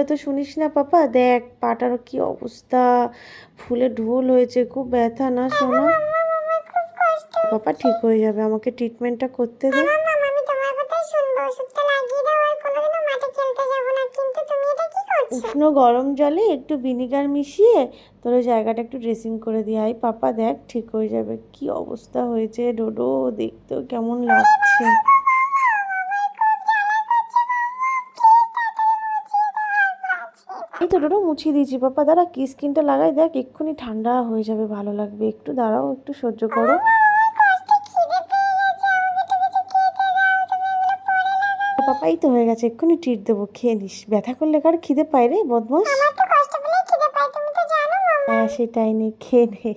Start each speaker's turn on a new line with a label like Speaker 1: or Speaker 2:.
Speaker 1: তো শুনিস না পাপা, দেখ পাটার কি অবস্থা, ফুলে ঢোল হয়েছে, খুব ব্যথা না সোনা। পাপা ঠিক হয়ে যাবে, আমাকে ট্রিটমেন্টটা করতে দে। উষ্ণ গরম জলে একটু ভিনিগার মিশিয়ে তোর ওই জায়গাটা একটু ড্রেসিং করে দিয়ে আয় পাপা, দেখ ঠিক হয়ে যাবে। কি অবস্থা হয়েছে ডোডো, দেখতেও কেমন লাগছে। এই তো ডোডো মুছিয়ে দিয়েছি পাপা, দাঁড়া কি স্কিনটা লাগাই, দেখ এক্ষুনি ঠান্ডা হয়ে যাবে, ভালো লাগবে। একটু দাঁড়াও, একটু সহ্য করো। পাপা এই তো হয়ে গেছে, এক্ষুনি ট্রিট দেবো, খেয়ে নিস। ব্যথা করলে কার খিদে পায় রে বদমাস। হ্যাঁ সেটাই, নে খেয়ে নে।